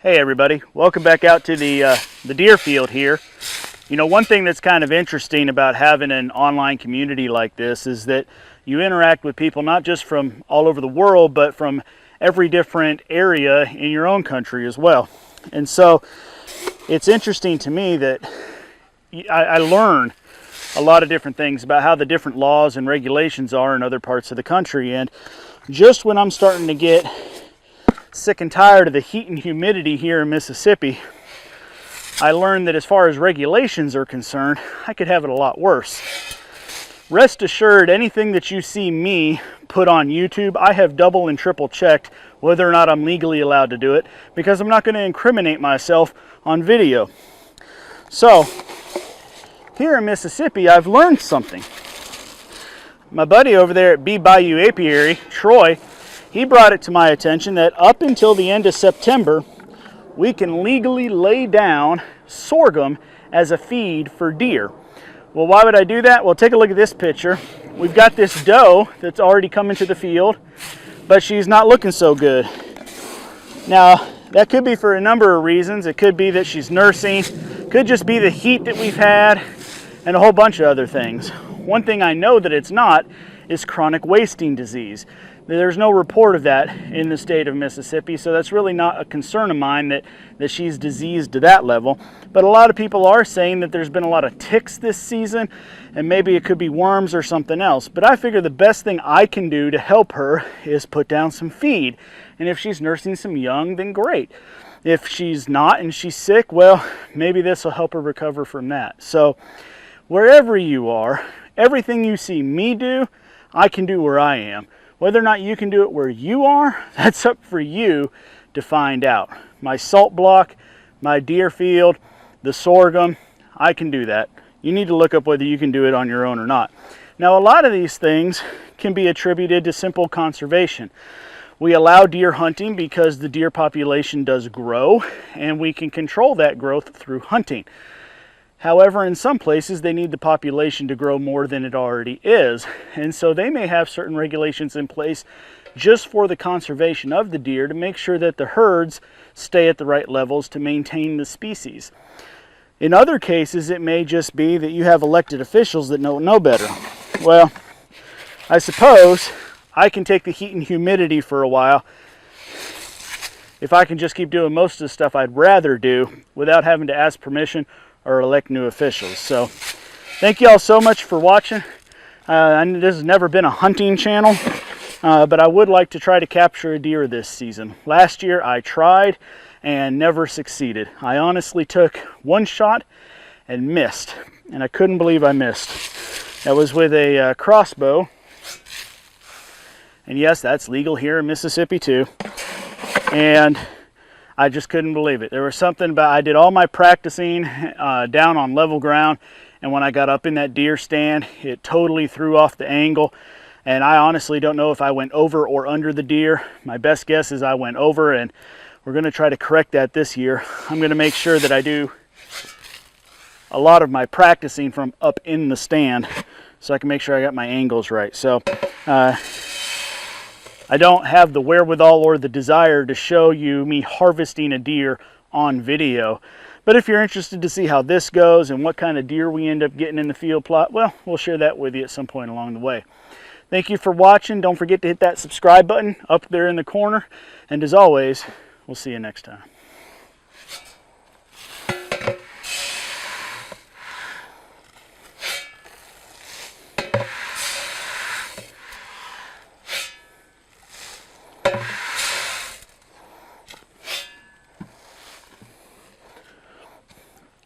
Hey everybody, welcome back out to the deer field here. You know, one thing that's kind of interesting about having an online community like this is that you interact with people not just from all over the world, but from every different area in your own country as well. And so it's interesting to me that I learn a lot of different things about how the different laws and regulations are in other parts of the country. And just when I'm starting to get sick and tired of the heat and humidity here in Mississippi, I learned that as far as regulations are concerned, I could have it a lot worse. Rest assured, anything that you see me put on YouTube, I have double and triple checked whether or not I'm legally allowed to do it, because I'm not going to incriminate myself on video. So here in Mississippi, I've learned something. My buddy over there at Bee Bayou Apiary, Troy, he brought it to my attention that up until the end of September, we can legally lay down sorghum as a feed for deer. Well, why would I do that? Well, take a look at this picture. We've got this doe that's already come into the field, but she's not looking so good. Now, that could be for a number of reasons. It could be that she's nursing, could just be the heat that we've had, and a whole bunch of other things. One thing I know that it's not is chronic wasting disease. There's no report of that in the state of Mississippi, so that's really not a concern of mine that she's diseased to that level. But a lot of people are saying that there's been a lot of ticks this season, and maybe it could be worms or something else. But I figure the best thing I can do to help her is put down some feed. And if she's nursing some young, then great. If she's not and she's sick, well, maybe this will help her recover from that. So wherever you are, everything you see me do, I can do where I am. Whether or not you can do it where you are, that's up for you to find out. My salt block, my deer field, the sorghum, I can do that. You need to look up whether you can do it on your own or not. Now, a lot of these things can be attributed to simple conservation. We allow deer hunting because the deer population does grow, and we can control that growth through hunting. However, in some places, they need the population to grow more than it already is. And so they may have certain regulations in place just for the conservation of the deer to make sure that the herds stay at the right levels to maintain the species. In other cases, it may just be that you have elected officials that know better. Well, I suppose I can take the heat and humidity for a while if I can just keep doing most of the stuff I'd rather do without having to ask permission or elect new officials. So thank you all so much for watching. This has never been a hunting channel, but I would like to try to capture a deer this season. Last year I tried and never succeeded. I honestly took one shot and missed, and I couldn't believe I missed. That was with a crossbow, and yes, that's legal here in Mississippi too. And I just couldn't believe it. There was something about, I did all my practicing down on level ground, and when I got up in that deer stand, it totally threw off the angle, and I honestly don't know if I went over or under the deer. My best guess is I went over, and we're going to try to correct that this year. I'm going to make sure that I do a lot of my practicing from up in the stand so I can make sure I got my angles right. So I don't have the wherewithal or the desire to show you me harvesting a deer on video. But if you're interested to see how this goes and what kind of deer we end up getting in the field plot, well, we'll share that with you at some point along the way. Thank you for watching. Don't forget to hit that subscribe button up there in the corner. And as always, we'll see you next time.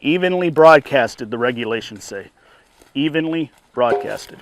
Evenly broadcasted, the regulations say. Evenly broadcasted.